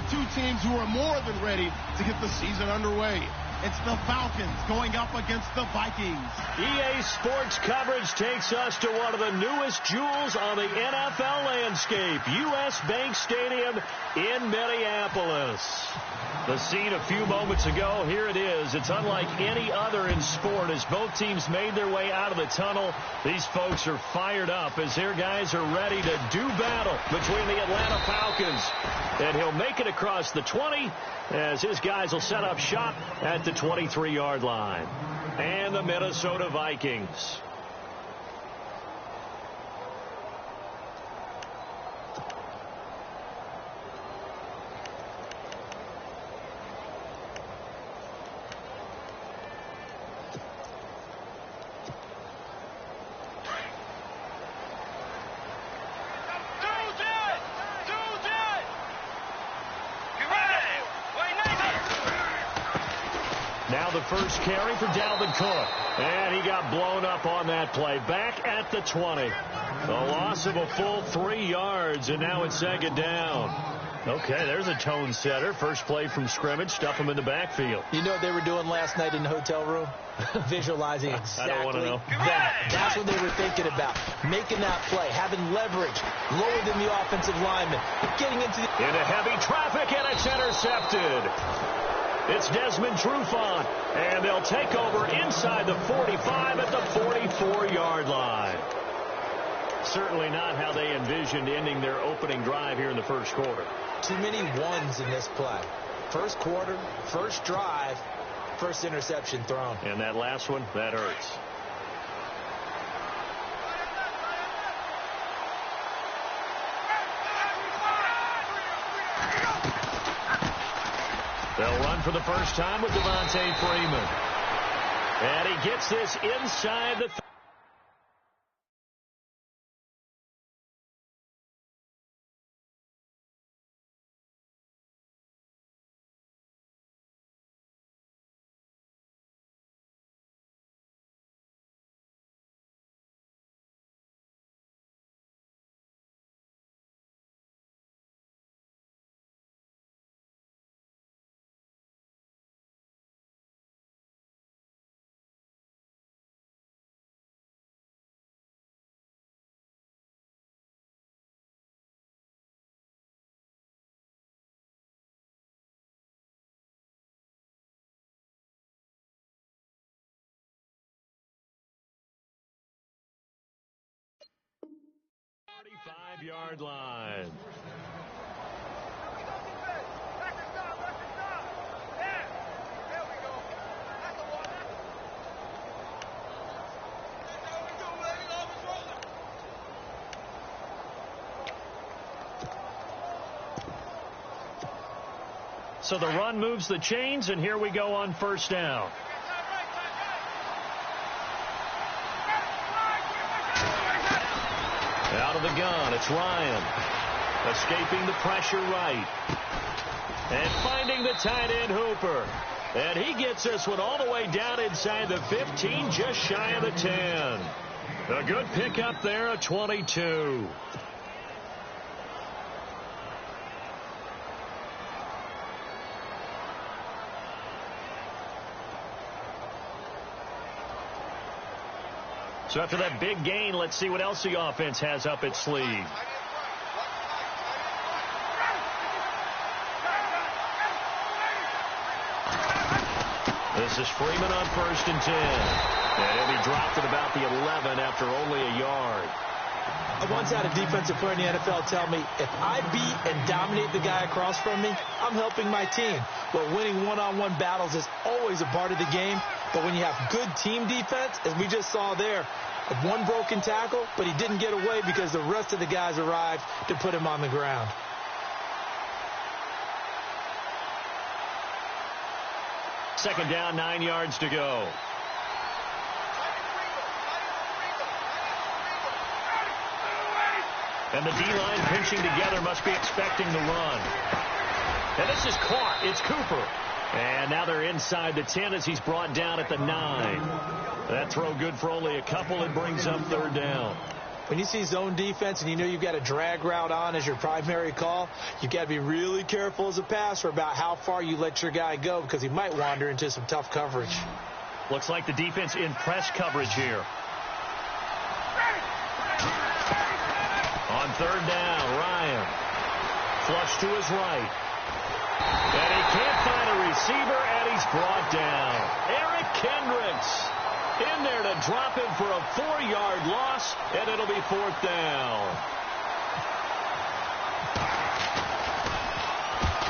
are two teams who are more than ready to get the season underway. It's the Falcons going up against the Vikings. EA Sports coverage takes us to one of the newest jewels on the NFL landscape, U.S. Bank Stadium in Minneapolis. The scene a few moments ago, here it is. It's unlike any other in sport as both teams made their way out of the tunnel. These folks are fired up as their guys are ready to do battle between the Atlanta Falcons. And he'll make it across the 20 as his guys will set up shop at the 23-yard line. And the Minnesota Vikings. Now the first carry for Dalvin Cook. And he got blown up on that play. Back at the 20. A loss of a full 3 yards, and now it's second down. Okay, there's a tone setter. First play from scrimmage. Stuff him in the backfield. You know what they were doing last night in the hotel room? Visualizing exactly I don't want to know. that. That's what they were thinking about. Making that play, having leverage, lower than the offensive lineman, getting into heavy traffic, and it's intercepted. It's Desmond Trufant, and they'll take over inside the 45 at the 44-yard line. Certainly not how they envisioned ending their opening drive here in the first quarter. Too many ones in this play. First quarter, first drive, first interception thrown. And that last one, that hurts. They'll run for the first time with Devontae Freeman. And he gets this inside the 45-yard line. So the run moves the chains, and here we go on first down. Out of the gun, it's Ryan. Escaping the pressure right. And finding the tight end Hooper. And he gets this one all the way down inside the 15, just shy of the 10. A good pickup there, a 22. So after that big gain, let's see what else the offense has up its sleeve. This is Freeman on 1st and 10. And he'll be dropped at about the 11 after only a yard. I once had a defensive player in the NFL tell me, if I beat and dominate the guy across from me, I'm helping my team. Well, winning one-on-one battles is always a part of the game. But when you have good team defense, as we just saw there, one broken tackle, but he didn't get away because the rest of the guys arrived to put him on the ground. Second down, 9 yards to go. And the D-line pinching together, must be expecting the run. And this is caught. It's Cooper. And now they're inside the 10 as he's brought down at the 9. That throw good for only a couple. It brings up third down. when you see zone defense and you know you've got a drag route on as your primary call, you've got to be really careful as a passer about how far you let your guy go because he might wander into some tough coverage. Looks like the defense in press coverage here. On third down, Ryan. Flush to his right. And he can't find a receiver, and he's brought down. Eric Kendricks in there to drop him for a 4-yard loss, and it'll be fourth down.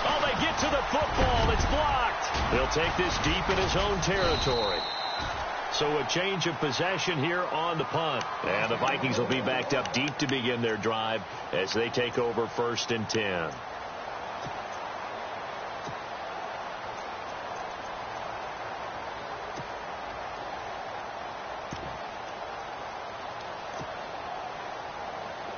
Oh, they get to the football. It's blocked. They'll take this deep in his own territory. So a change of possession here on the punt. And the Vikings will be backed up deep to begin their drive as they take over 1st and 10.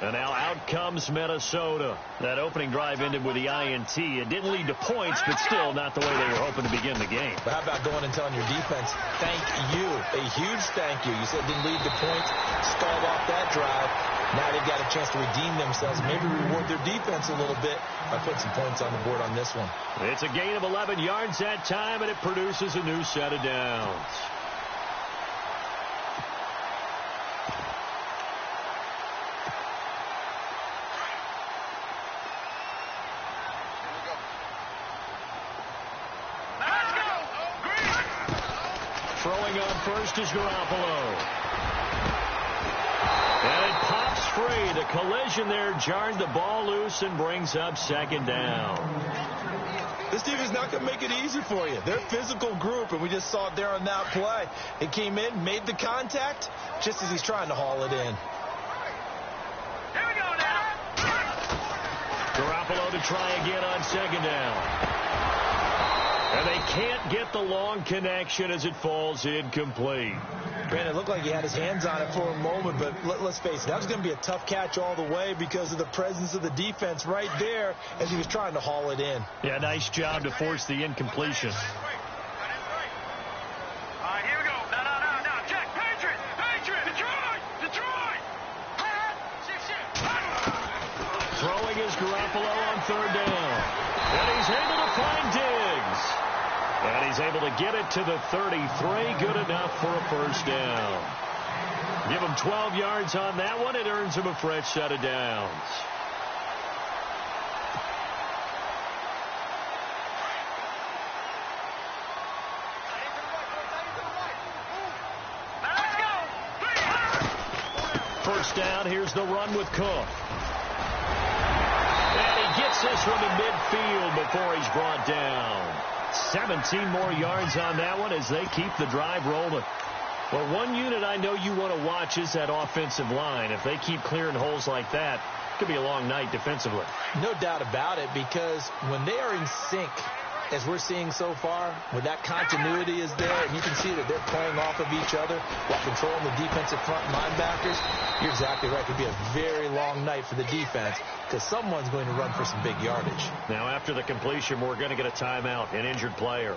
And now out comes Minnesota. That opening drive ended with the INT. It didn't lead to points, but still not the way they were hoping to begin the game. But how about going and telling your defense, thank you, a huge thank you. You said it didn't lead to points, stalled off that drive. Now they've got a chance to redeem themselves, maybe reward their defense a little bit by putting some points on the board on this one. It's a gain of 11 yards that time, and it produces a new set of downs. Throwing on first is Garoppolo. And it pops free. The collision there jarred the ball loose and brings up 2nd down. This team is not going to make it easy for you. They're a physical group, and we just saw it there on that play. It came in, made the contact, just as he's trying to haul it in. Here we go now. Garoppolo to try again on 2nd down. And they can't get the long connection as it falls incomplete. Brandon, it looked like he had his hands on it for a moment, but let's face it, that was going to be a tough catch all the way because of the presence of the defense right there as he was trying to haul it in. Yeah, nice job to force the incompletion. All right, here we go. Now, check. Patriot, Detroit. Throwing is Garoppolo on 3rd down. And he's able to find Diggs. And he's able to get it to the 33. Good enough for a 1st down. Give him 12 yards on that one. It earns him a fresh set of downs. First down. Here's the run with Cook. And he gets this one to midfield before he's brought down. 17 more yards on that one as they keep the drive rolling. Well, one unit I know you want to watch is that offensive line. If they keep clearing holes like that, it could be a long night defensively. No doubt about it, because when they are in sync, as we're seeing so far, when that continuity is there, and you can see that they're playing off of each other while controlling the defensive front linebackers, you're exactly right. It could be a very long night for the defense because someone's going to run for some big yardage. Now, after the completion, we're going to get a timeout, an injured player.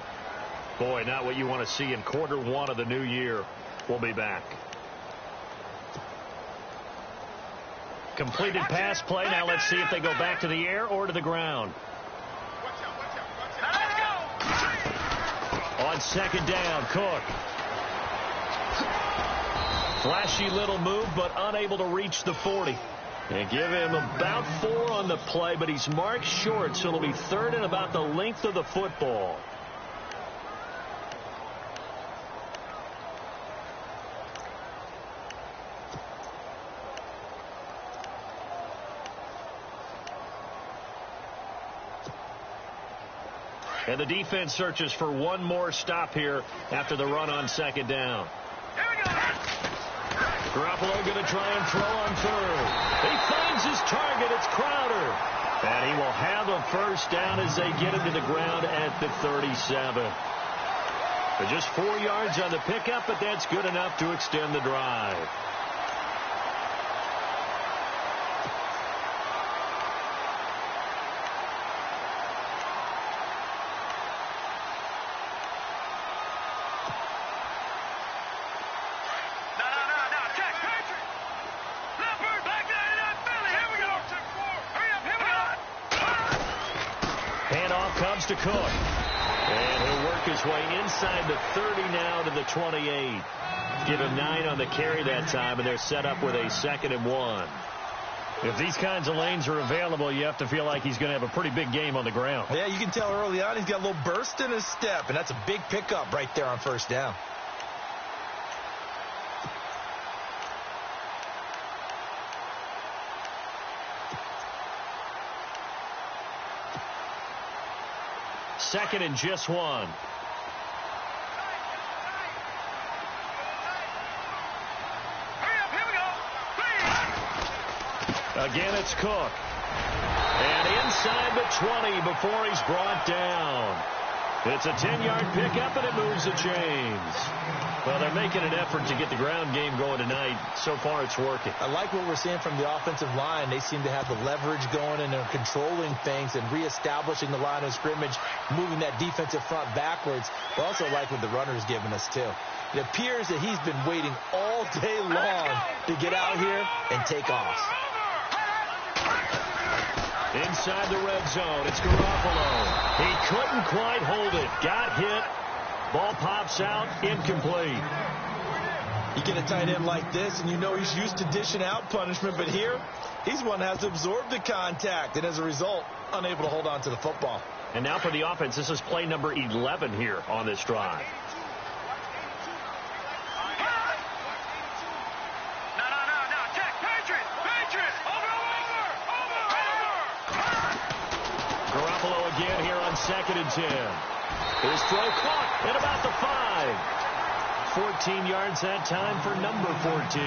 Boy, not what you want to see in Q1 of the new year. We'll be back. Completed pass play. Now let's see if they go back to the air or to the ground. On 2nd down, Cook. Flashy little move, but unable to reach the 40. And give him about 4 on the play, but he's marked short, so it'll be 3rd and about the length of the football. And the defense searches for one more stop here after the run on 2nd down. Here we go. Garoppolo going to try and throw on 3rd. He finds his target. It's Crowder. And he will have a 1st down as they get him to the ground at the 37. But just 4 yards on the pickup, but that's good enough to extend the drive. Check. Patriot. Leopard. Handoff comes to Cook. And he'll work his way inside the 30 now to the 28. Give him 9 on the carry that time, and they're set up with a 2nd and 1. If these kinds of lanes are available, you have to feel like he's going to have a pretty big game on the ground. Yeah, you can tell early on he's got a little burst in his step, and that's a big pickup right there on first down. Second and just 1. Again, it's Cook. And inside the 20 before he's brought down. It's a 10-yard pickup, and it moves the chains. Well, they're making an effort to get the ground game going tonight. So far, it's working. I like what we're seeing from the offensive line. They seem to have the leverage going, and they're controlling things and reestablishing the line of scrimmage, moving that defensive front backwards. But also like what the runner's giving us, too. It appears that he's been waiting all day long to get out here and take off. Inside the red zone, it's Garoppolo. He couldn't quite hold it. Got hit. Ball pops out, incomplete. You get a tight end like this, and you know he's used to dishing out punishment, but here, he's one that has to absorb the contact, and as a result, unable to hold on to the football. And now for the offense, this is play number 11 here on this drive. Garoppolo again here on 2nd and 10. His throw caught at about the 5. 14 yards that time for number 14.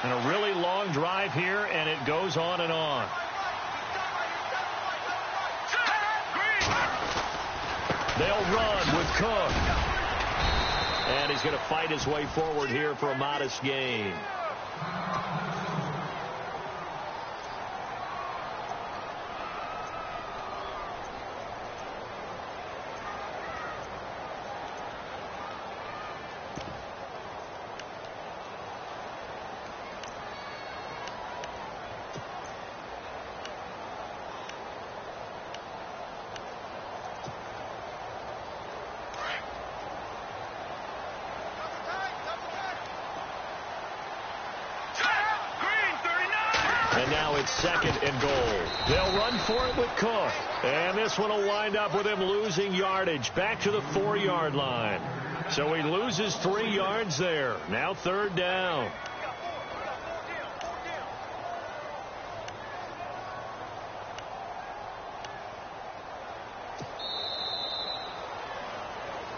And a really long drive here, and it goes on and on. They'll run with Cook. And he's going to fight his way forward here for a modest gain. And now it's 2nd and goal. They'll run for it with Cook. And this one will wind up with him losing yardage back to the 4-yard line. So he loses 3 yards there. Now 3rd down.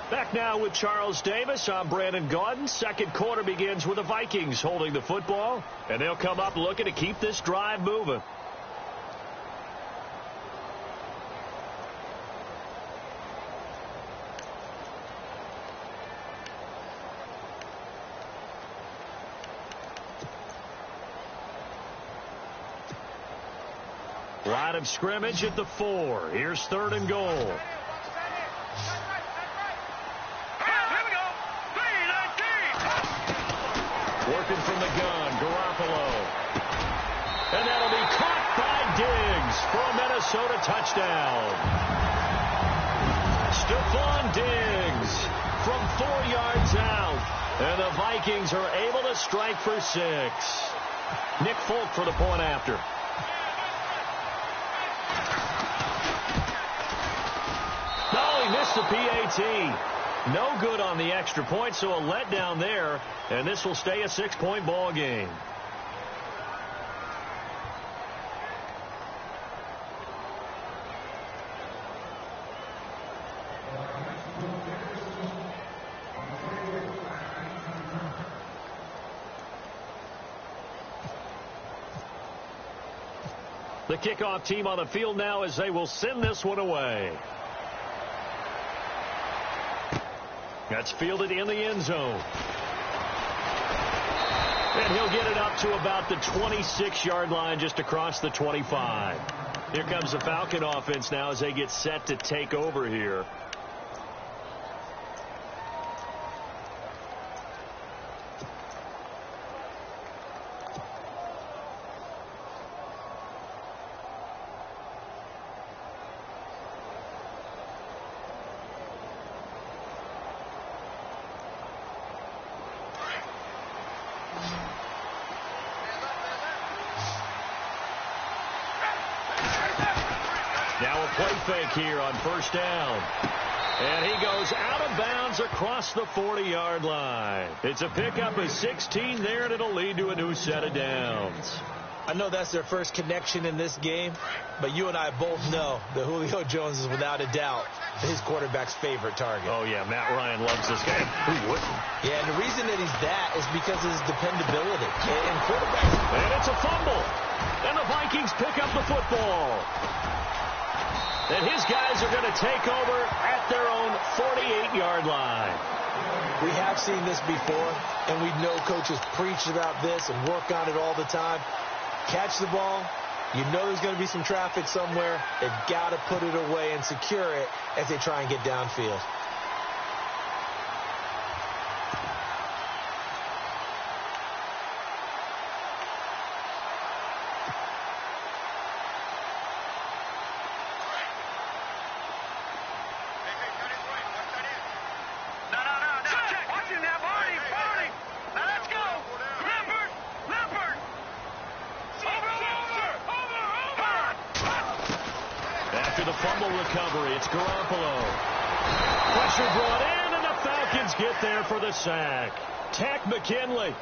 Back now with Charles Davis. I'm Brandon Gaudin. Second quarter begins with the Vikings holding the football. And they'll come up looking to keep this drive moving. Line of scrimmage at the 4. Here's 3rd and goal. Working from the gun, Garoppolo. And that'll be caught by Diggs for a Minnesota touchdown. Stephon Diggs from 4 yards out. And the Vikings are able to strike for 6. Nick Folk for the point after. No, he missed the PAT. No good on the extra point, so a letdown there, and this will stay a 6-point ball game. The kickoff team on the field now as they will send this one away. That's fielded in the end zone. And he'll get it up to about the 26-yard line just across the 25. Here comes the Falcon offense now as they get set to take over here. Now a play fake here on first down. And he goes out of bounds across the 40-yard line. It's a pickup of 16 there, and it'll lead to a new set of downs. I know that's their first connection in this game, but you and I both know that Julio Jones is without a doubt his quarterback's favorite target. Oh, yeah, Matt Ryan loves this guy. Who wouldn't? Yeah, and the reason that he's that is because of his dependability. And quarterbacks... And it's a fumble. And the Vikings pick up the football. And his guys are going to take over at their own 48-yard line. We have seen this before, and we know coaches preach about this and work on it all the time. Catch the ball. You know there's going to be some traffic somewhere. They've got to put it away and secure it as they try and get downfield. The fumble recovery. It's Garoppolo. Pressure brought in, and the Falcons get there for the sack. Tack McKinley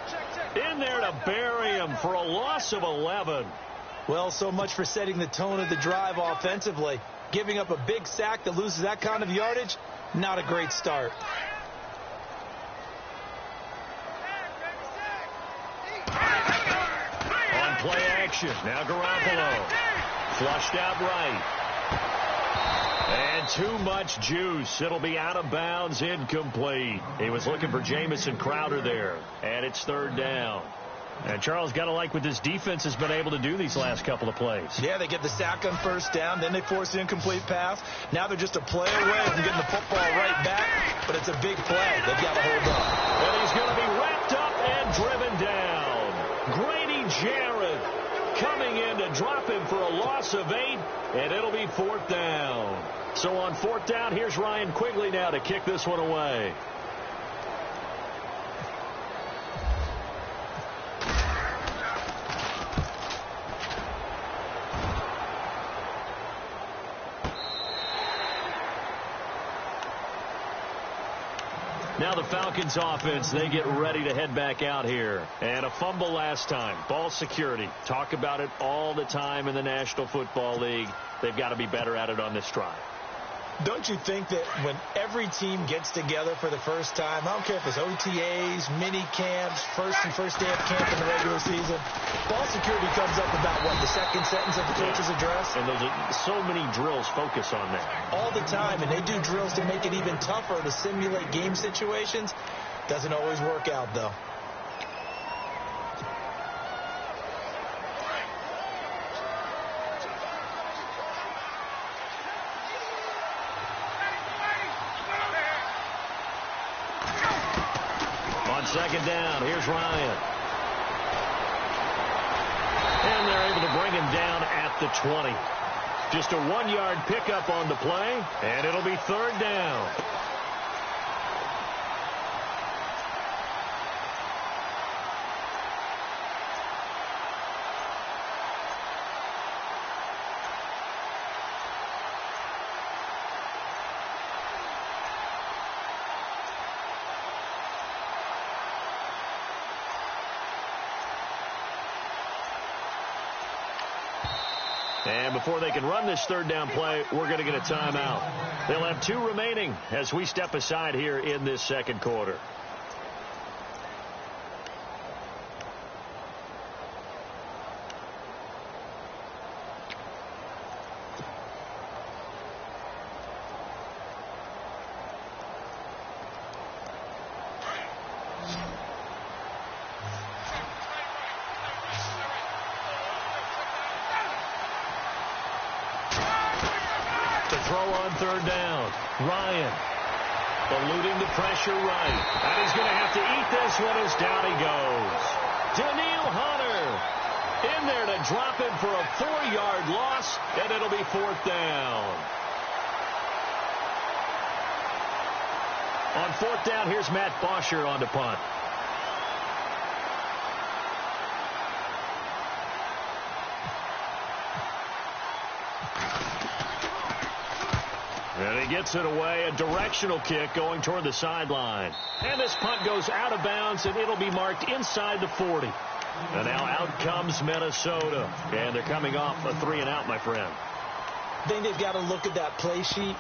in there to bury him for a loss of 11. Well, so much for setting the tone of the drive offensively. Giving up a big sack that loses that kind of yardage, not a great start. On play action. Now Garoppolo. Flushed out right. And too much juice. It'll be out of bounds, incomplete. He was looking for Jamison Crowder there. And it's third down. And Charles, got to like what this defense has been able to do these last couple of plays. Yeah, they get the sack on first down. Then they force the incomplete pass. Now they're just a play away from getting the football right back. But it's a big play. They've got to hold on. And he's going to be wrapped up and driven down. Grady Jarrett coming in to drop him for a loss of 8. And it'll be fourth down. So on fourth down, here's Ryan Quigley now to kick this one away. Now the Falcons offense, they get ready to head back out here. And a fumble last time. Ball security. Talk about it all the time in the National Football League. They've got to be better at it on this drive. Don't you think that when every team gets together for the first time, I don't care if it's OTAs, mini camps, first day of camp in the regular season, ball security comes up about, what, the second sentence of the coach's address? And those are so many drills focus on that. All the time, and they do drills to make it even tougher to simulate game situations. Doesn't always work out, though. Second down. Here's Ryan. And they're able to bring him down at the 20. Just a 1-yard pickup on the play, and it'll be third down. And before they can run this third down play, we're going to get a timeout. They'll have 2 remaining as we step aside here in this second quarter. throw on third down. Ryan eluding the pressure right. And he's going to have to eat this one as down he goes. Daniil Hunter in there to drop him for a 4-yard loss, and it'll be fourth down. On fourth down, here's Matt Bosher on to punt. And he gets it away, a directional kick going toward the sideline. And this punt goes out of bounds, and it'll be marked inside the 40. And now out comes Minnesota. And they're coming off a 3-and-out, my friend. I think they've got to look at that play sheet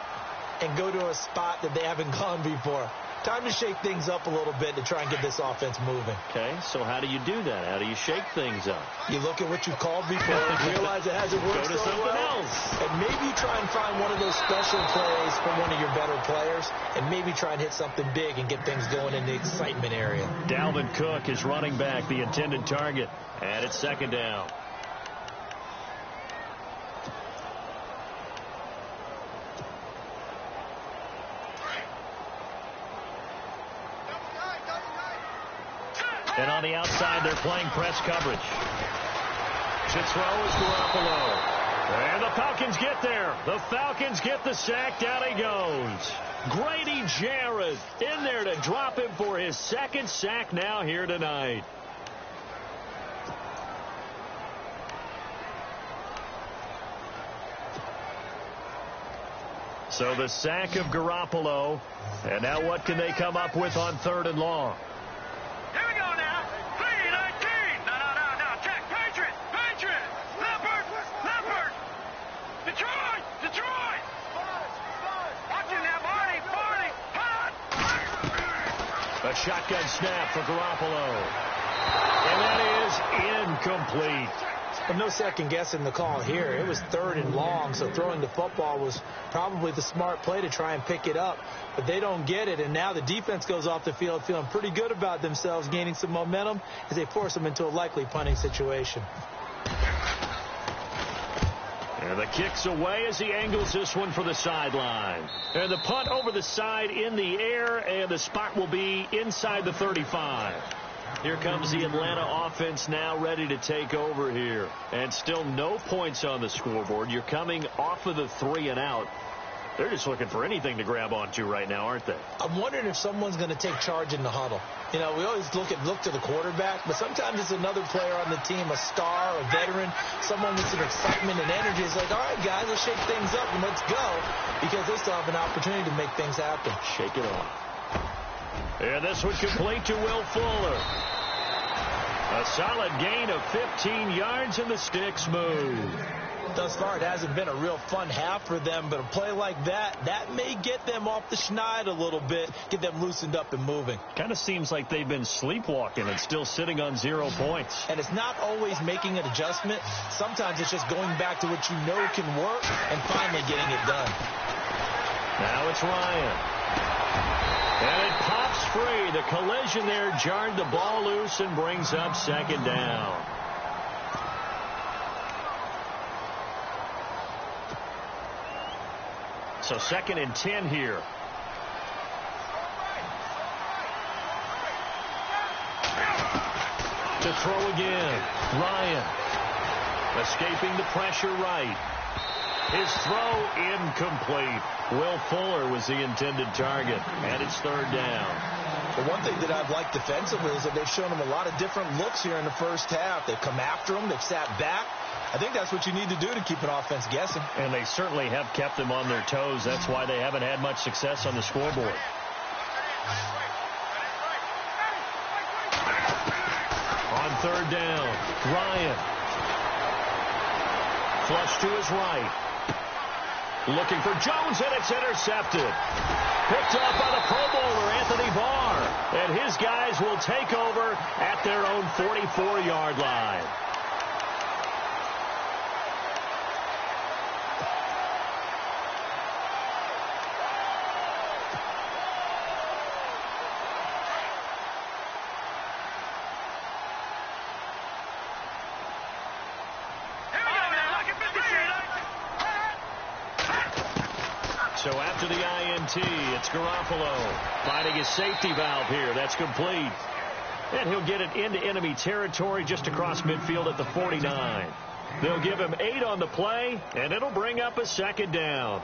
and go to a spot that they haven't gone before. Time to shake things up a little bit to try and get this offense moving. Okay, so how do you do that? How do you shake things up? You look at what you called before and realize it hasn't worked Go to so something well. else. And maybe try and find one of those special plays from one of your better players and maybe try and hit something big and get things going in the excitement area. Dalvin Cook is running back, the intended target. And it's second down. And on the outside, they're playing press coverage. To throw is Garoppolo. And the Falcons get there. The Falcons get the sack. Down he goes. Grady Jarrett in there to drop him for his second sack now here tonight. So the sack of Garoppolo. And now what can they come up with on third and long? Here we go now. 3-19. No. Check. Patriots. Leopard. Detroit. Watching now, Barney. Punt. A shotgun snap for Garoppolo. And that is incomplete. But no second guessing the call here. It was third and long, so throwing the football was probably the smart play to try and pick it up. But they don't get it, and now the defense goes off the field feeling pretty good about themselves, gaining some momentum as they force them into a likely punting situation. And the kick's away as he angles this one for the sideline. And the punt over the side in the air, and the spot will be inside the 35. Here comes the Atlanta offense now ready to take over here. And still no points on the scoreboard. You're coming off of the 3-and-out. They're just looking for anything to grab onto right now, aren't they? I'm wondering if someone's going to take charge in the huddle. You know, we always look to the quarterback, but sometimes it's another player on the team, a star, a veteran, someone with some excitement and energy. It's like, all right, guys, let's shake things up and let's go, because they still have an opportunity to make things happen. Shake it off. And this one complete to Will Fuller. A solid gain of 15 yards, and the sticks move. Thus far, it hasn't been a real fun half for them, but a play like that may get them off the schneid a little bit, get them loosened up and moving. Kind of seems like they've been sleepwalking and still sitting on 0 points. And it's not always making an adjustment. Sometimes it's just going back to what you know can work and finally getting it done. Now it's Ryan. And it pops free. The collision there jarred the ball loose and brings up second down. So 2nd and 10 here. To throw again. Ryan. Escaping the pressure right. His throw incomplete. Will Fuller was the intended target. And it's 3rd down. The one thing that I've liked defensively is that they've shown him a lot of different looks here in the first half. They've come after him. They've sat back. I think that's what you need to do to keep an offense guessing. And they certainly have kept them on their toes. That's why they haven't had much success on the scoreboard. On 3rd down, Ryan. Flush to his right. Looking for Jones, and it's intercepted. Picked up by the Pro Bowler, Anthony Barr. And his guys will take over at their own 44-yard line. So after the INT, it's Garoppolo finding his safety valve here. That's complete. And he'll get it into enemy territory just across midfield at the 49. They'll give him 8 on the play, and it'll bring up a second down.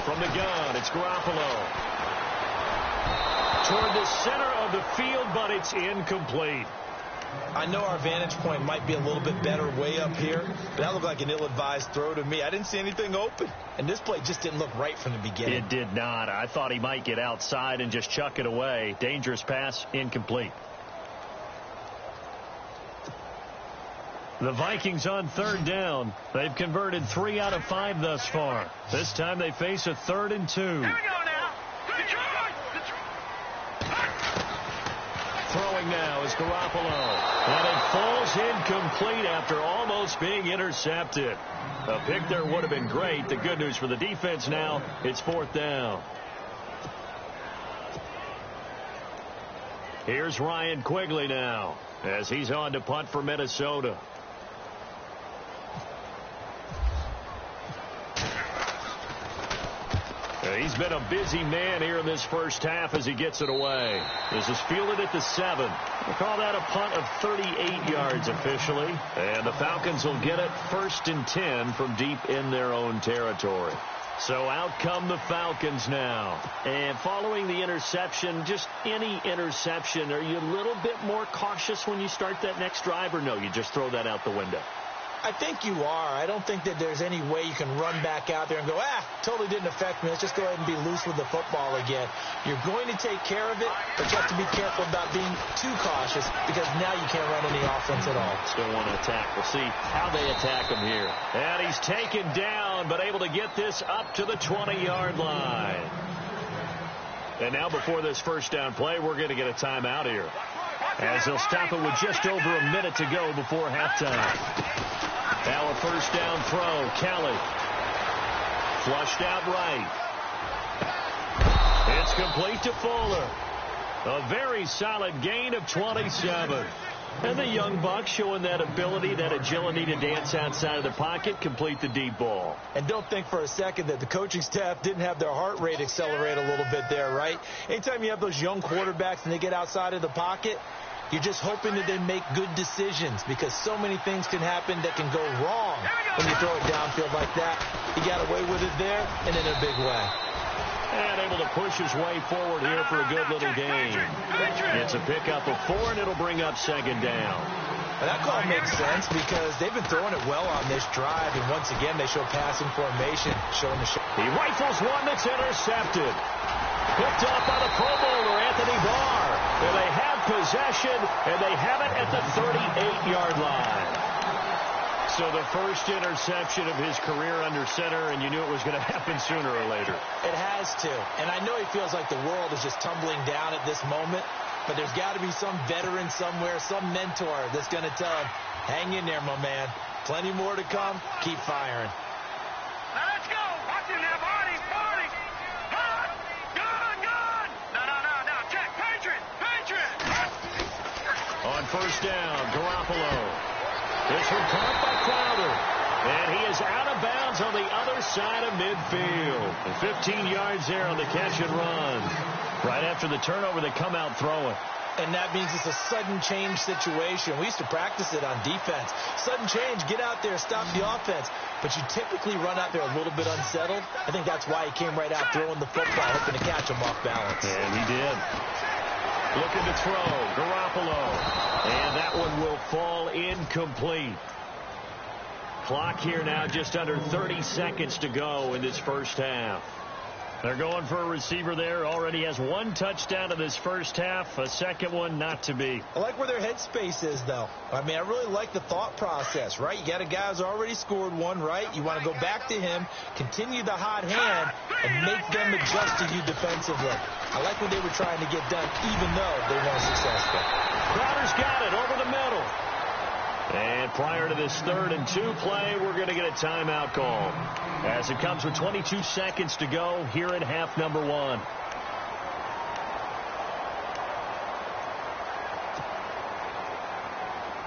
From the gun, it's Garoppolo. Toward the center of the field, but it's incomplete. I know our vantage point might be a little bit better way up here, but that looked like an ill-advised throw to me. I didn't see anything open, and this play just didn't look right from the beginning. It did not. I thought he might get outside and just chuck it away. Dangerous pass, incomplete. The Vikings on third down. They've converted 3 out of 5 thus far. This time they face a 3rd and 2. Here we go now. Throwing now is Garoppolo. And it falls incomplete after almost being intercepted. A pick there would have been great. The good news for the defense now, it's 4th down. Here's Ryan Quigley now as he's on to punt for Minnesota. He's been a busy man here in this first half as he gets it away. This is fielded at the 7. We'll call that a punt of 38 yards officially. And the Falcons will get it 1st and 10 from deep in their own territory. So out come the Falcons now. And following the interception, just any interception, are you a little bit more cautious when you start that next drive, or no, you just throw that out the window? I think you are. I don't think that there's any way you can run back out there and go, totally didn't affect me. Let's just go ahead and be loose with the football again. You're going to take care of it, but you have to be careful about being too cautious because now you can't run any offense at all. Still want to attack. We'll see how they attack him here. And he's taken down, but able to get this up to the 20-yard line. And now before this first down play, we're going to get a timeout here, as they'll stop it with just over a minute to go before halftime. Now a first down throw. Kelly. Flushed out right. It's complete to Fuller. A very solid gain of 27. And the young buck showing that ability, that agility to dance outside of the pocket, complete the deep ball. And don't think for a second that the coaching staff didn't have their heart rate accelerate a little bit there, right? Anytime you have those young quarterbacks and they get outside of the pocket, you're just hoping that they make good decisions because so many things can happen that can go wrong when you throw it downfield like that. He got away with it there and in a big way. And able to push his way forward here for a good little gain. It's a pickup of 4, and it'll bring up second down. And that call makes sense because they've been throwing it well on this drive, and once again they show passing formation, showing the He rifles one that's intercepted. Picked off by the Pro Bowler, Anthony Barr. And they have possession, and they have it at the 38-yard line. So the first interception of his career under center, and you knew it was going to happen sooner or later. It has to. And I know he feels like the world is just tumbling down at this moment, but there's got to be some veteran somewhere, some mentor that's going to tell him, hang in there, my man. Plenty more to come. Keep firing. Now let's go. Watch him now, Barney. Hot. Gun. No. Check. Patriot. On first down, Garoppolo. This one caught by Crowder. And he is out of bounds on the other side of midfield. And 15 yards there on the catch and run. Right after the turnover, they come out throwing. And that means it's a sudden change situation. We used to practice it on defense. Sudden change, get out there, stop the offense. But you typically run out there a little bit unsettled. I think that's why he came right out throwing the football, hoping to catch him off balance. And he did. Looking to throw, Garoppolo. And that one will fall incomplete. Clock here now just under 30 seconds to go in this first half. They're going for a receiver there. Already has 1 touchdown in this first half. A second one not to be. I like where their headspace is, though. I mean, I really like the thought process, right? You got a guy who's already scored 1, right? You want to go back to him, continue the hot hand, and make them adjust to you defensively. I like what they were trying to get done, even though they weren't successful. Crowder's got it over the middle. And prior to this 3rd and 2 play, we're going to get a timeout call, as it comes with 22 seconds to go here in half number 1.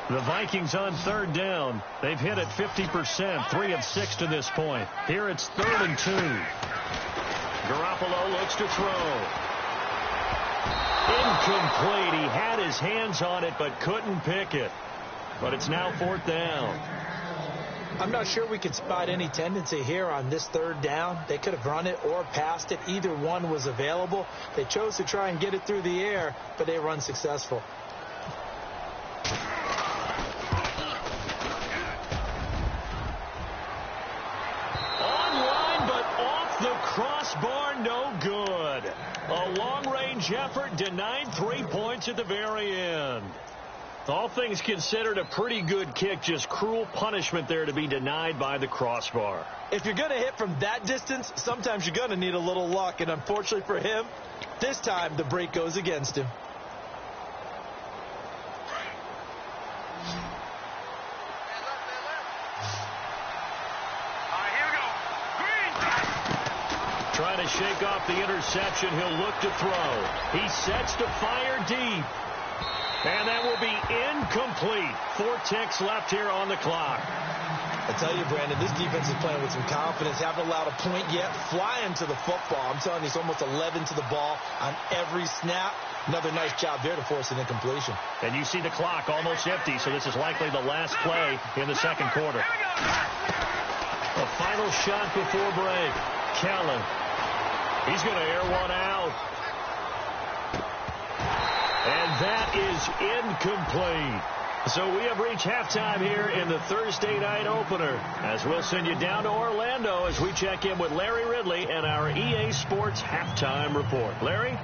The Vikings on 3rd down. They've hit it 50%, 3 of 6 to this point. Here it's 3rd and 2. Garoppolo looks to throw. Incomplete. He had his hands on it but couldn't pick it. But it's now 4th down. I'm not sure we could spot any tendency here on this 3rd down. They could have run it or passed it. Either one was available. They chose to try and get it through the air, but they were unsuccessful. Online, but off the crossbar, no good. A long-range effort denied 3 points at the very end. All things considered, a pretty good kick. Just cruel punishment there to be denied by the crossbar. If you're going to hit from that distance, sometimes you're going to need a little luck. And unfortunately for him, this time the break goes against him. Trying to shake off the interception. He'll look to throw. He sets to fire deep. And that will be incomplete. 4 ticks left here on the clock. I tell you, Brandon, this defense is playing with some confidence. Haven't allowed a point yet. Flying to the football. I'm telling you, it's almost 11 to the ball on every snap. Another nice job there to force an incompletion. And you see the clock almost empty, so this is likely the last play in the 2nd quarter. A final shot before break. Kellen. He's going to air one out. And that is incomplete. So we have reached halftime here in the Thursday night opener, as we'll send you down to Orlando as we check in with Larry Ridley and our EA Sports halftime report. Larry?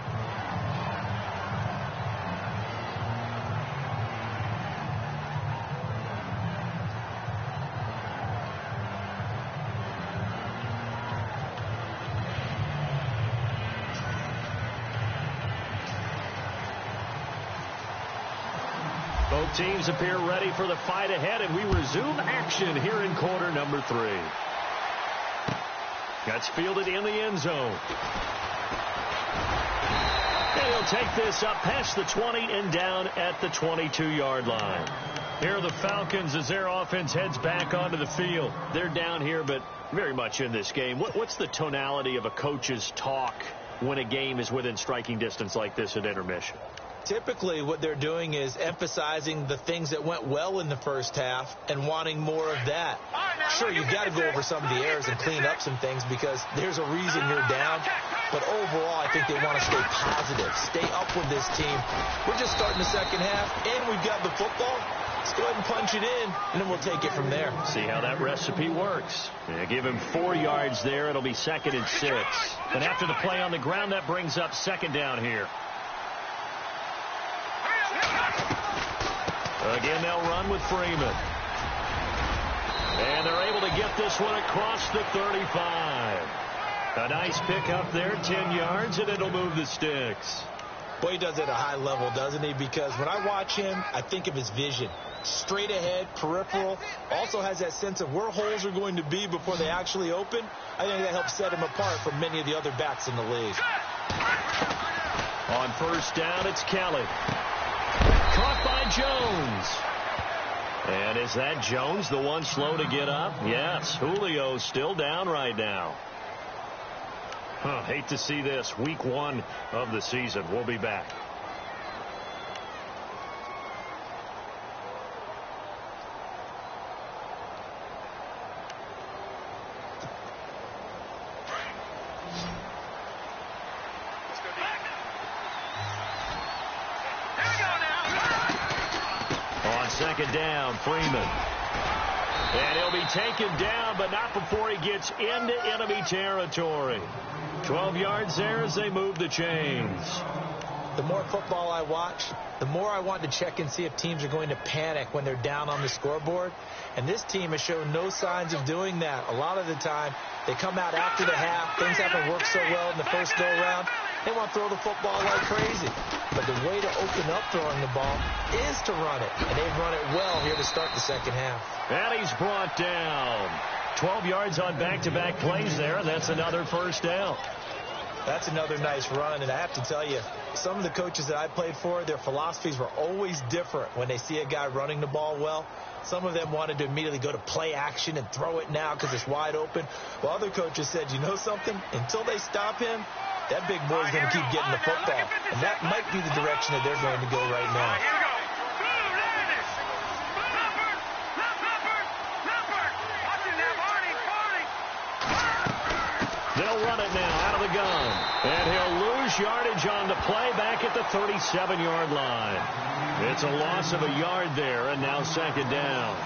Both teams appear ready for the fight ahead, and we resume action here in quarter number 3. That's fielded in the end zone. And he'll take this up past the 20 and down at the 22-yard line. Here are the Falcons as their offense heads back onto the field. They're down here, but very much in this game. What's the tonality of a coach's talk when a game is within striking distance like this at intermission? Typically, what they're doing is emphasizing the things that went well in the first half and wanting more of that. Sure, you've got to go over some of the errors and clean up some things because there's a reason you're down. But overall, I think they want to stay positive, stay up with this team. We're just starting the second half, and we've got the football. Let's go ahead and punch it in, and then we'll take it from there. See how that recipe works. Yeah, give him 4 yards there. It'll be 2nd and 6. And after the play on the ground, that brings up 2nd down here. Again, they'll run with Freeman. And they're able to get this one across the 35. A nice pickup there, 10 yards, and it'll move the sticks. Boy, he does it at a high level, doesn't he? Because when I watch him, I think of his vision. Straight ahead, peripheral. Also has that sense of where holes are going to be before they actually open. I think that helps set him apart from many of the other backs in the league. On 1st down, it's Kelly. Caught by Jones. And is that Jones, the one slow to get up? Yes, Julio's still down right now. Hate to see this. Week 1 of the season. We'll be back. On 2nd down, Freeman. And he'll be taken down, but not before he gets into enemy territory. 12 yards there as they move the chains. The more football I watch, the more I want to check and see if teams are going to panic when they're down on the scoreboard. And this team has shown no signs of doing that. A lot of the time, they come out after the half. Things haven't worked so well in the first go-around. They want to throw the football like crazy. But the way to open up throwing the ball is to run it. And they've run it well here to start the second half. And he's brought down. 12 yards on back-to-back plays there, and that's another first down. That's another nice run, and I have to tell you, some of the coaches that I played for, their philosophies were always different when they see a guy running the ball well. Some of them wanted to immediately go to play action and throw it now because it's wide open. While other coaches said, you know something? Until they stop him, that big boy's going to keep getting the football. And that might be the direction that they're going to go right now. They'll run it now out of the gun. And he'll lose yardage on the play back at the 37-yard line. It's a loss of a yard there, and now second down.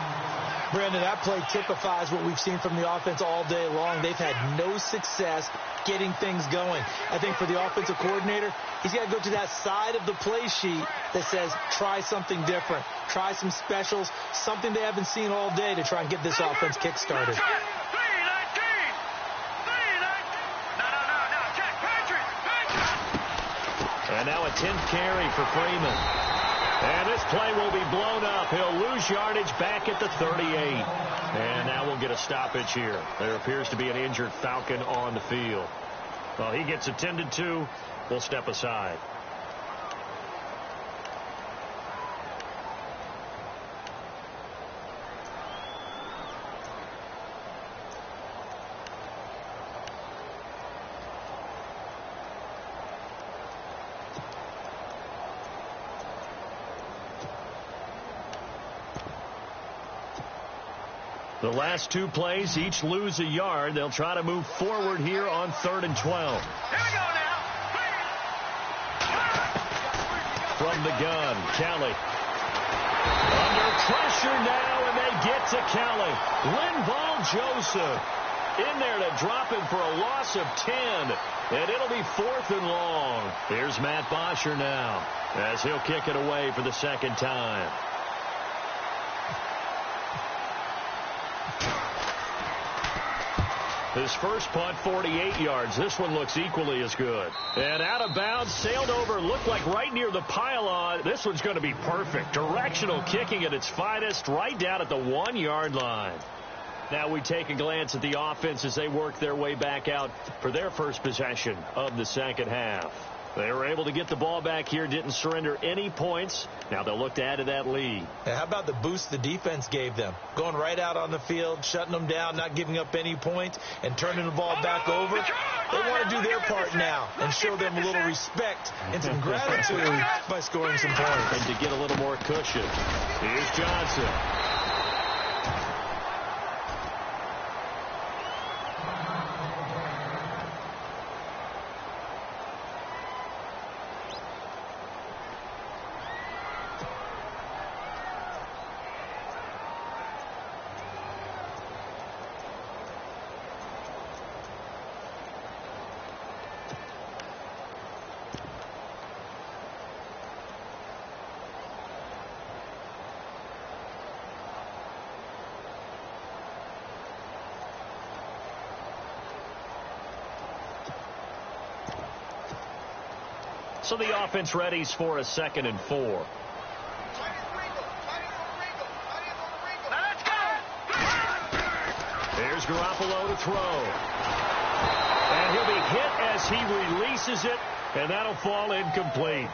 Brandon, that play typifies what we've seen from the offense all day long. They've had no success getting things going. I think for the offensive coordinator, he's got to go to that side of the play sheet that says try something different, try some specials, something they haven't seen all day to try and get this offense kick-started. And now a 10th carry for Freeman. And this play will be blown up. He'll lose yardage back at the 38. And now we'll get a stoppage here. There appears to be an injured Falcon on the field. Well, he gets attended to. We'll step aside. The last two plays each lose a yard. They'll try to move forward here on 3rd and 12. Here we go now. From the gun, Kelly. Under pressure now, and they get to Kelly. Linval Joseph in there to drop him for a loss of 10. And it'll be 4th and long. Here's Matt Bosher now as he'll kick it away for the second time. His first punt, 48 yards. This one looks equally as good. And out of bounds, sailed over, looked like right near the pylon. This one's going to be perfect. Directional kicking at its finest, right down at the 1-yard line. Now we take a glance at the offense as they work their way back out for their first possession of the second half. They were able to get the ball back here, didn't surrender any points. Now they'll look to add to that lead. How about the boost the defense gave them? Going right out on the field, shutting them down, not giving up any points, and turning the ball back over. They want to do their part now and show them a little respect and some gratitude by scoring some points. And to get a little more cushion. Here's Johnson. So the offense readies for a 2nd and 4. Here's Garoppolo to throw. And he'll be hit as he releases it, and that'll fall incomplete.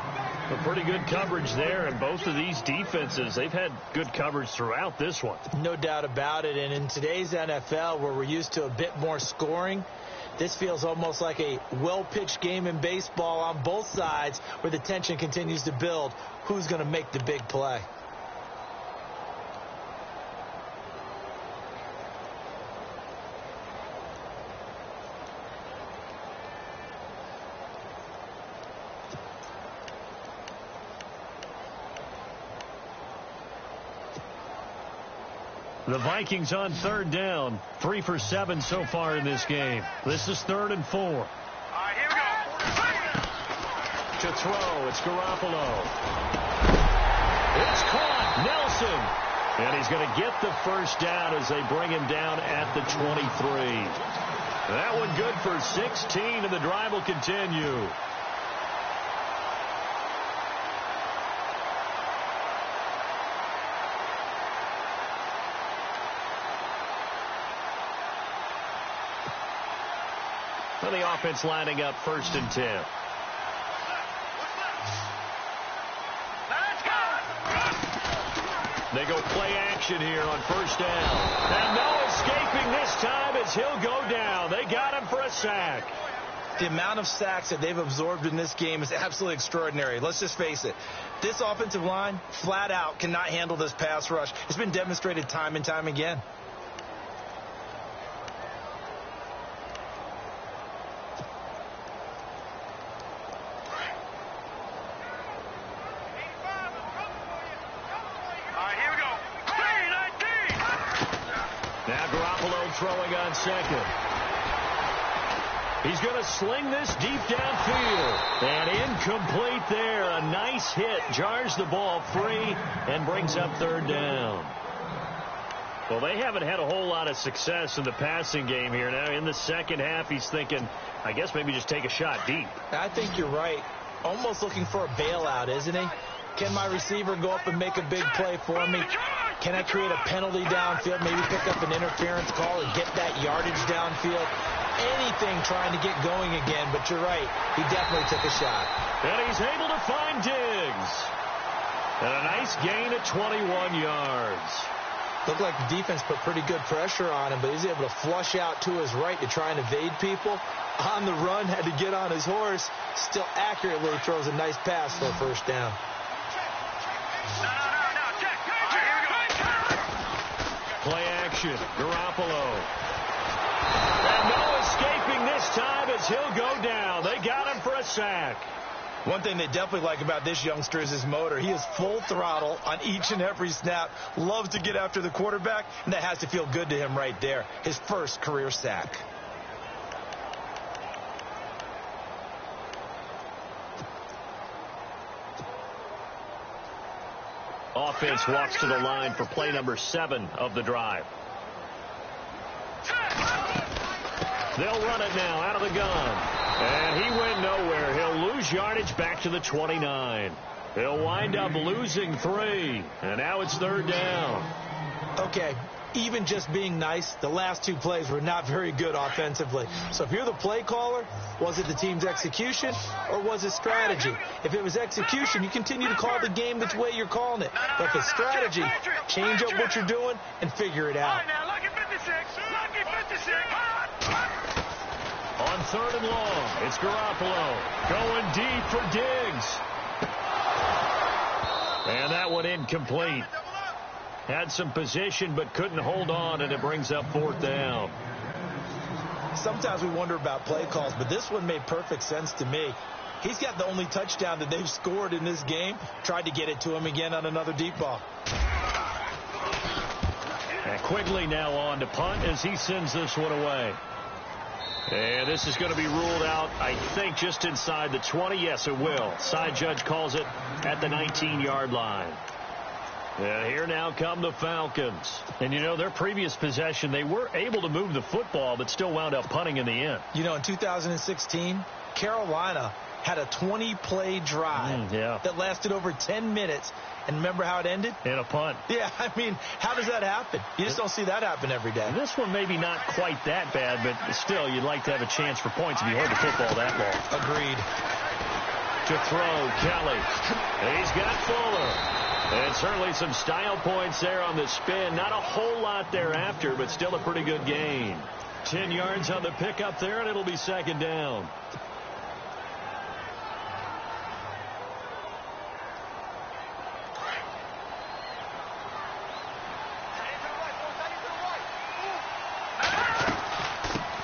A pretty good coverage there, and both of these defenses, they've had good coverage throughout this one. No doubt about it, and in today's NFL, where we're used to a bit more scoring, this feels almost like a well-pitched game in baseball on both sides where the tension continues to build. Who's going to make the big play? The Vikings on 3rd down, 3 for 7 so far in this game. This is 3rd and 4. All right, here we go. To throw, it's Garoppolo. It's caught, Nelson. And he's going to get the first down as they bring him down at the 23. That one good for 16, and the drive will continue. Well, the offense lining up 1st and 10. Let's go. They go play action here on 1st down. And no escaping this time as he'll go down. They got him for a sack. The amount of sacks that they've absorbed in this game is absolutely extraordinary. Let's just face it. This offensive line, flat out, cannot handle this pass rush. It's been demonstrated time and time again. All right, here we go. 3-19. Now Garoppolo throwing on 2nd. He's going to sling this deep downfield. And incomplete there. A nice hit. Jars the ball free and brings up 3rd down. Well, they haven't had a whole lot of success in the passing game here. Now, in the second half, he's thinking, I guess maybe just take a shot deep. I think you're right. Almost looking for a bailout, isn't he? Can my receiver go up and make a big play for me? Can I create a penalty downfield, maybe pick up an interference call and get that yardage downfield? Anything trying to get going again, but you're right. He definitely took a shot. And he's able to find Diggs. And a nice gain of 21 yards. Looked like the defense put pretty good pressure on him, but he's able to flush out to his right to try and evade people. On the run, had to get on his horse. Still accurately throws a nice pass for a 1st down. No, check. All right, here we go. Play action. Garoppolo. And no escaping this time as he'll go down. They got him for a sack. One thing they definitely like about this youngster is his motor. He is full throttle on each and every snap. Loves to get after the quarterback, and that has to feel good to him right there. His first career sack. Offense walks to the line for play number 7 of the drive. They'll run it now out of the gun. And he went nowhere. He'll lose yardage back to the 29. He'll wind up losing 3. And now it's 3rd down. Okay, even just being nice, the last 2 plays were not very good offensively. So if you're the play caller, was it the team's execution or was it strategy? If it was execution, you continue to call the game the way you're calling it. But if it's strategy, change up what you're doing and figure it All out. right, now, lucky 56. Lucky 56. On 3rd and long, it's Garoppolo going deep for Diggs. And that one incomplete. Had some position but couldn't hold on, and it brings up 4th down. Sometimes we wonder about play calls, but this one made perfect sense to me. He's got the only touchdown that they've scored in this game. Tried to get it to him again on another deep ball. And Quigley now on to punt as he sends this one away. And this is going to be ruled out, I think, just inside the 20. Yes, it will. Side judge calls it at the 19-yard line. And here now come the Falcons. And, you know, their previous possession, they were able to move the football, but still wound up punting in the end. You know, in 2016, Carolina had a 20-play drive that lasted over 10 minutes. And remember how it ended? In a punt. Yeah, I mean, how does that happen? You just don't see that happen every day. This one maybe not quite that bad, but still, you'd like to have a chance for points if you hold the football that long. Agreed. To throw, Kelly. He's got Fuller. And certainly some style points there on the spin. Not a whole lot thereafter, but still a pretty good gain. 10 yards on the pickup there, and it'll be 2nd down.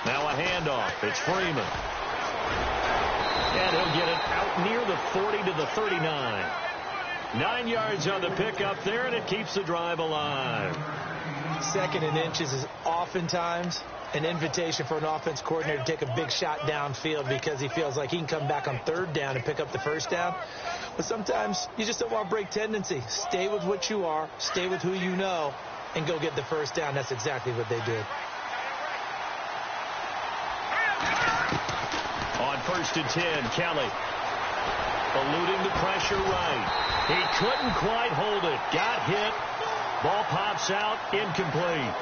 Now a handoff. It's Freeman. And he'll get it out near the 40 to the 39. 9 yards on the pickup there, and it keeps the drive alive. 2nd and inches is oftentimes an invitation for an offense coordinator to take a big shot downfield because he feels like he can come back on 3rd down and pick up the 1st down. But sometimes you just don't want to break tendency. Stay with what you are, stay with who you know, and go get the 1st down. That's exactly what they did. On 1st and 10, Kelly eluding the pressure right. He couldn't quite hold it. Got hit. Ball pops out. Incomplete.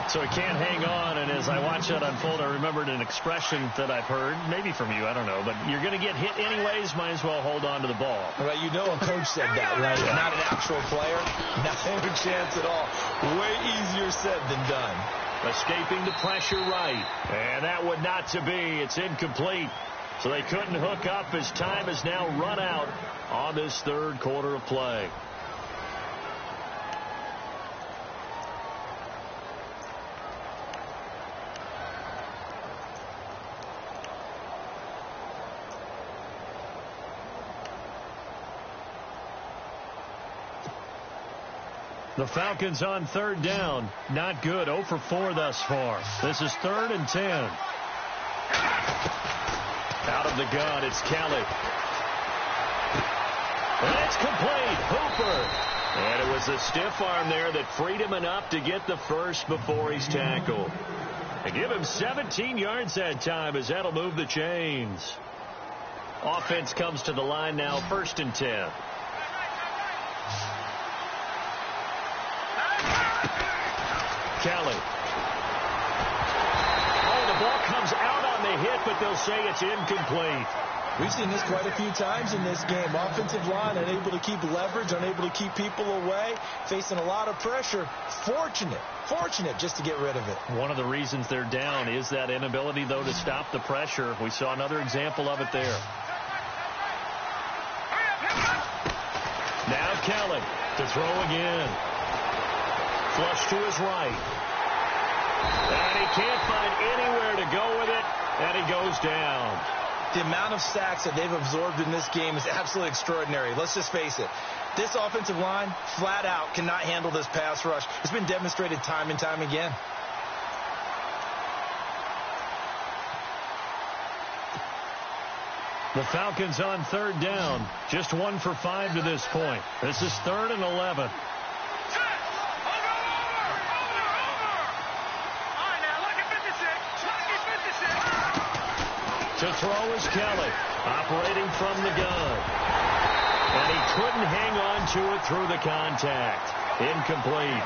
So he can't hang on, and as I watch that unfold, I remembered an expression that I've heard, maybe from you, I don't know, but you're going to get hit anyways, might as well hold on to the ball. Well, you know a coach said that, right? Yeah. Not an actual player, not a chance at all. Way easier said than done. Escaping the pressure right, and that would not to be. It's incomplete, so they couldn't hook up as time has now run out on this third quarter of play. The Falcons on third down. Not good. 0 for 4 thus far. This is 3rd and 10. Out of the gun, it's Kelly. And it's complete. Hooper. And it was a stiff arm there that freed him enough to get the first before he's tackled. They give him 17 yards that time as that'll move the chains. Offense comes to the line now, 1st and 10. Kelly. Oh, the ball comes out on the hit, but they'll say it's incomplete. We've seen this quite a few times in this game. Offensive line unable to keep leverage, unable to keep people away, facing a lot of pressure. Fortunate just to get rid of it. One of the reasons they're down is that inability, though, to stop the pressure. We saw another example of it there. Now Kelly to throw again. Flush to his right. And he can't find anywhere to go with it, and he goes down. The amount of sacks that they've absorbed in this game is absolutely extraordinary. Let's just face it. This offensive line, flat out, cannot handle this pass rush. It's been demonstrated time and time again. The Falcons on third down. Just 1 for 5 to this point. This is 3rd and 11. To throw is Kelly, operating from the gun. And he couldn't hang on to it through the contact. Incomplete.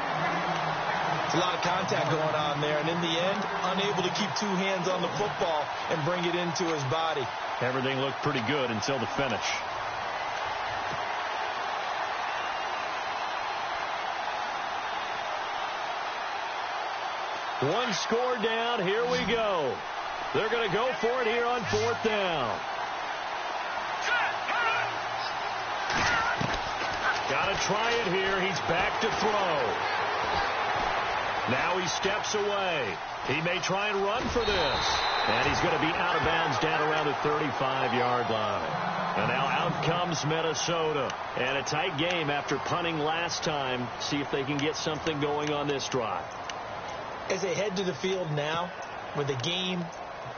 It's a lot of contact going on there, and in the end, unable to keep 2 hands on the football and bring it into his body. Everything looked pretty good until the finish. One score down. Here we go. They're going to go for it here on 4th down. Got to try it here. He's back to throw. Now he steps away. He may try and run for this. And he's going to be out of bounds down around the 35-yard line. And now out comes Minnesota. And a tight game after punting last time. See if they can get something going on this drive. As they head to the field now, with the game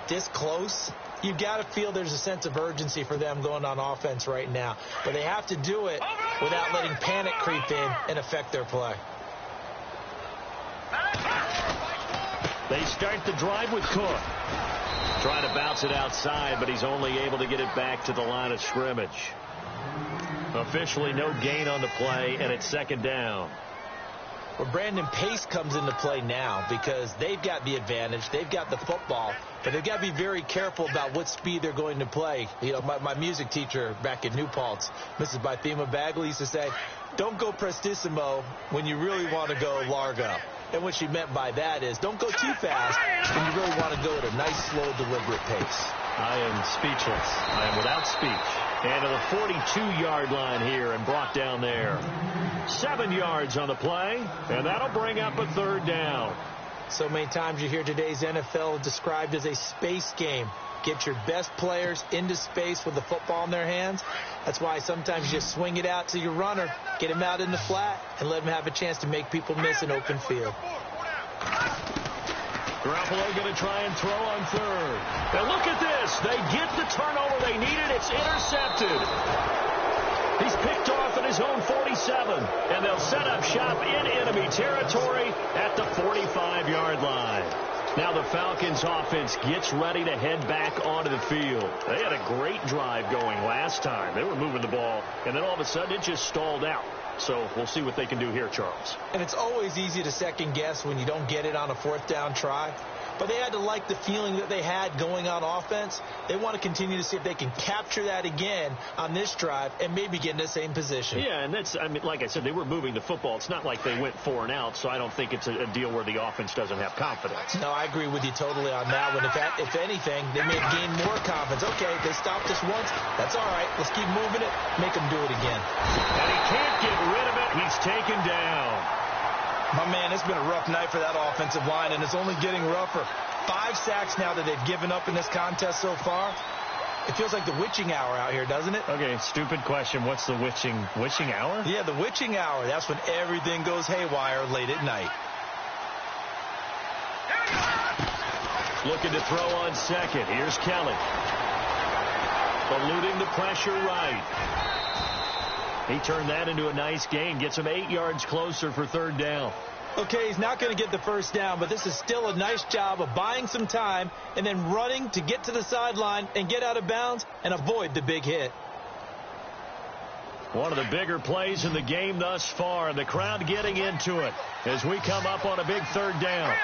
this close, you've got to feel there's a sense of urgency for them going on offense right now. But they have to do it without letting panic creep in and affect their play. They start the drive with Cook. Trying to bounce it outside, but he's only able to get it back to the line of scrimmage. Officially no gain on the play, and it's 2nd down. Well, Brandon, pace comes into play now because they've got the advantage. They've got the football, but they've got to be very careful about what speed they're going to play. You know, my music teacher back in New Paltz, Mrs. Bythema Bagley, used to say, don't go prestissimo when you really want to go largo. And what she meant by that is don't go too fast when you really want to go at a nice, slow, deliberate pace. I am speechless. I am without speech. And to the 42-yard line here and brought down there. 7 yards on the play, and that'll bring up a 3rd down. So many times you hear today's NFL described as a space game. Get your best players into space with the football in their hands. That's why sometimes you just swing it out to your runner, get him out in the flat, and let him have a chance to make people miss an open field. Garoppolo going to try and throw on 3rd. Now look at this. They get the turnover they needed. It's intercepted. He's picked off at his own 47, and they'll set up shop in enemy territory at the 45-yard line. Now the Falcons offense gets ready to head back onto the field. They had a great drive going last time. They were moving the ball, and then all of a sudden it just stalled out. So we'll see what they can do here, Charles. And it's always easy to second guess when you don't get it on a fourth down try. But they had to like the feeling that they had going on offense. They want to continue to see if they can capture that again on this drive and maybe get in the same position. Yeah, and that's, I mean, like I said, they were moving the football. It's not like they went 4 and out, so I don't think it's a deal where the offense doesn't have confidence. No, I agree with you totally on that one. If anything, they may have gained more confidence. Okay, they stopped us once. That's all right. Let's keep moving it. Make them do it again. And he can't get rid of it. He's taken down. My man, it's been a rough night for that offensive line, and it's only getting rougher. 5 sacks now that they've given up in this contest so far. It feels like the witching hour out here, doesn't it? Okay, stupid question. What's the witching hour? Yeah, the witching hour. That's when everything goes haywire late at night. Looking to throw on second. Here's Kelly. Eluding the pressure right. He turned that into a nice gain. Gets him 8 yards closer for third down. Okay, he's not going to get the first down, but this is still a nice job of buying some time and then running to get to the sideline and get out of bounds and avoid the big hit. One of the bigger plays in the game thus far, and the crowd getting into it as we come up on a big third down.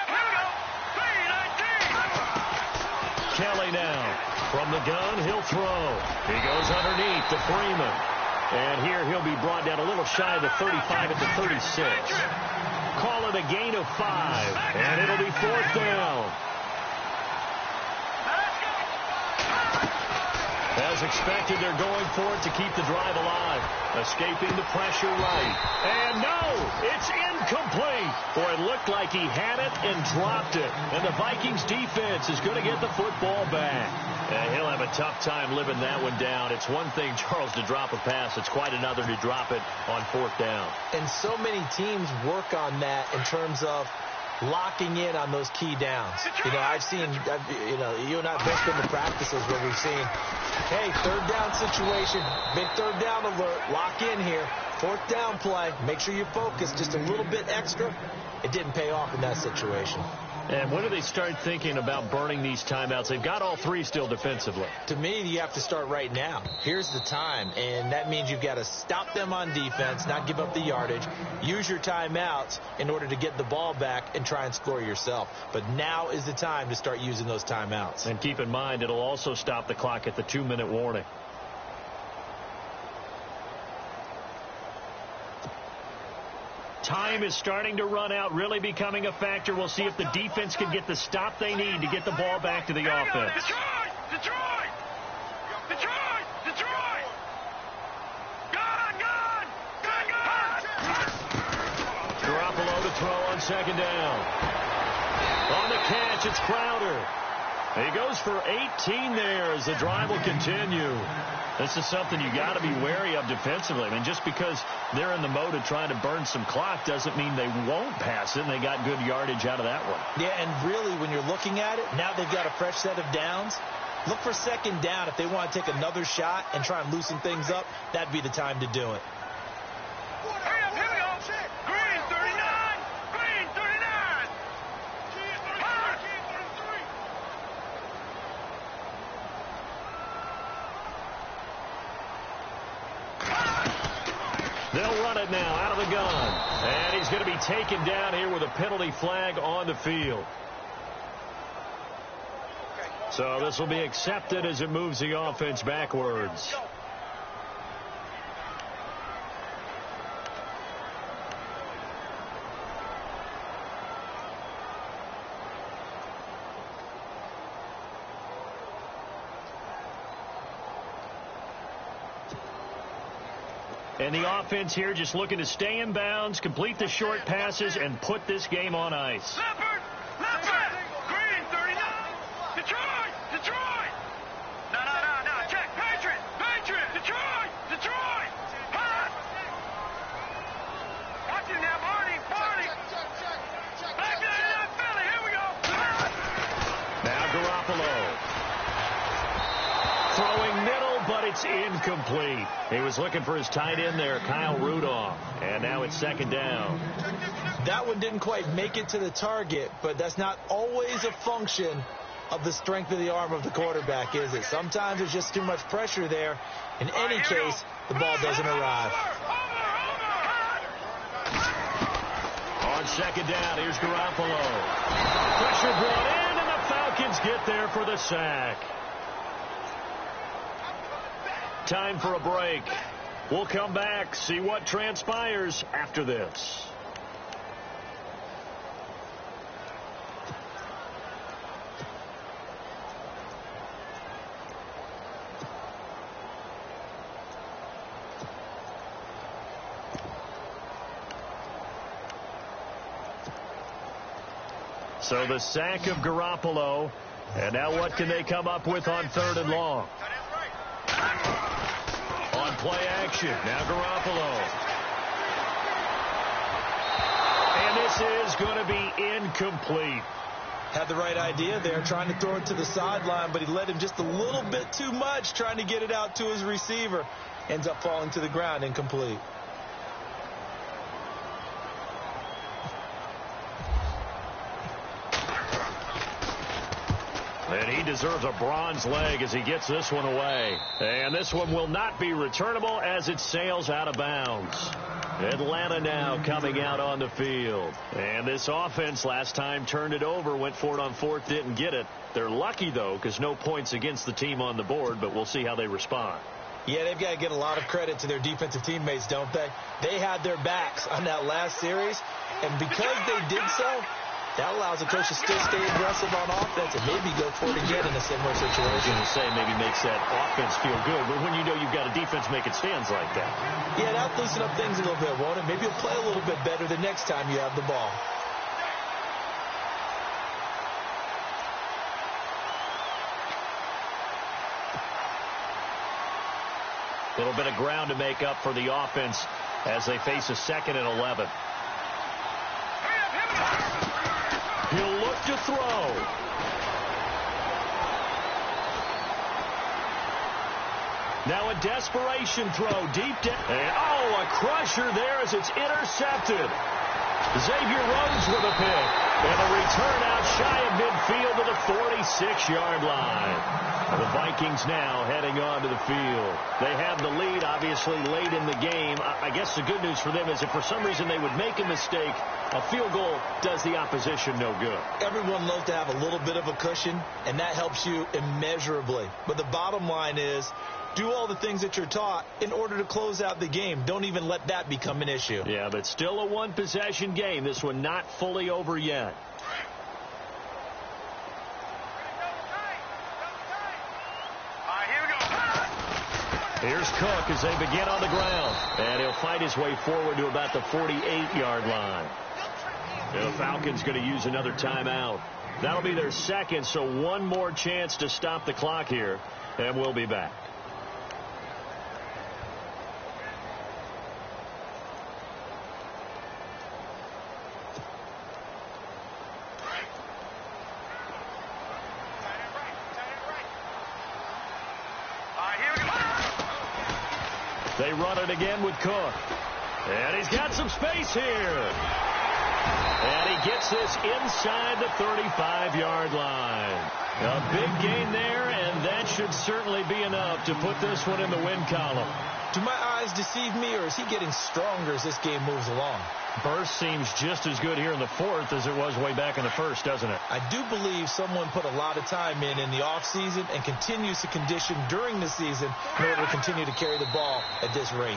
Kelly now from the gun. He'll throw. He goes underneath to Freeman. And here he'll be brought down a little shy of the 35 at the 36. Call it a gain of 5, and it'll be fourth down. As expected, they're going for it to keep the drive alive. Escaping the pressure right. And no, it's incomplete. Boy, it looked like he had it and dropped it. And the Vikings defense is going to get the football back. And he'll have a tough time living that one down. It's one thing, Charles, to drop a pass. It's quite another to drop it on fourth down. And so many teams work on that in terms of locking in on those key downs. You know, I've seen, you and I have both been to practices where we've seen, hey, third down situation, big third down alert, lock in here, fourth down play, make sure you focus just a little bit extra. It didn't pay off in that situation. And when do they start thinking about burning these timeouts? They've got all 3 still defensively. To me, you have to start right now. Here's the time, and that means you've got to stop them on defense, not give up the yardage, use your timeouts in order to get the ball back and try and score yourself. But now is the time to start using those timeouts. And keep in mind, it'll also stop the clock at the 2-minute warning. Time is starting to run out, really becoming a factor. We'll see if the defense can get the stop they need to get the ball back to the offense. Detroit! Gone! Garoppolo to throw on second down. On the catch, it's Crowder. He goes for 18 there as the drive will continue. This is something you got to be wary of defensively. I mean, just because they're in the mode of trying to burn some clock doesn't mean they won't pass it, and they got good yardage out of that one. Yeah, and really, when you're looking at it, now they've got a fresh set of downs. Look for second down. If they want to take another shot and try and loosen things up, that'd be the time to do it. Hurry up, here we go. Green 39. They'll run it now out of the gun. And he's going to be taken down here with a penalty flag on the field. So this will be accepted as it moves the offense backwards. And the offense here just looking to stay in bounds, complete the short passes, and put this game on ice. Leopard! Green 39. Detroit! No. Check. Patriot! Detroit! Hot! Watch it now, Barney! Back into that Philly, here we go! Now Garoppolo. Throwing middle, but it's incomplete. He was looking for his tight end there, Kyle Rudolph. And now it's second down. That one didn't quite make it to the target, but that's not always a function of the strength of the arm of the quarterback, is it? Sometimes there's just too much pressure there. In any case, the ball doesn't arrive. second down. Here's Garoppolo. Pressure brought in, and the Falcons get there for the sack. Time for a break. We'll come back, see what transpires after this. So the sack of Garoppolo. And now what can they come up with on 3rd and long? On play action. Now Garoppolo. And this is going to be incomplete. Had the right idea there, trying to throw it to the sideline, but he led him just a little bit too much, trying to get it out to his receiver. Ends up falling to the ground, incomplete. And he deserves a bronze leg as he gets this one away. And this one will not be returnable as it sails out of bounds. Atlanta now coming out on the field. And this offense last time turned it over, went for it on 4th, didn't get it. They're lucky, though, because no points against the team on the board, but we'll see how they respond. Yeah, they've got to get a lot of credit to their defensive teammates, don't they? They had their backs on that last series, and because they did so, that allows the coach to still stay aggressive on offense and maybe go for it again in a similar situation. I was going to say maybe makes that offense feel good, but when you know you've got a defense making stands like that. Yeah, that'll loosen up things a little bit, won't it? Maybe you'll play a little bit better the next time you have the ball. A little bit of ground to make up for the offense as they face a 2nd and 11. He'll look to throw. Now a desperation throw deep down. And, a crusher there as it's intercepted. Xavier Rhodes with a pick. And a return out shy of midfield to the 46-yard line. The Vikings now heading on to the field. They have the lead, obviously, late in the game. I guess the good news for them is if for some reason they would make a mistake, a field goal does the opposition no good. Everyone loves to have a little bit of a cushion, and that helps you immeasurably. But the bottom line is, do all the things that you're taught in order to close out the game. Don't even let that become an issue. Yeah, but still a one-possession game. This one not fully over yet. Here's Cook as they begin on the ground. And he'll fight his way forward to about the 48-yard line. The Falcons going to use another timeout. That'll be their second, so one more chance to stop the clock here. And we'll be back. They run it again with Cook. And he's got some space here. And he gets this inside the 35-yard line. A big gain there, and that should certainly be enough to put this one in the win column. Do my eyes deceive me, or is he getting stronger as this game moves along? Burst seems just as good here in the 4th as it was way back in the 1st, doesn't it? I do believe someone put a lot of time in the offseason and continues to condition during the season in order to continue to carry the ball at this rate.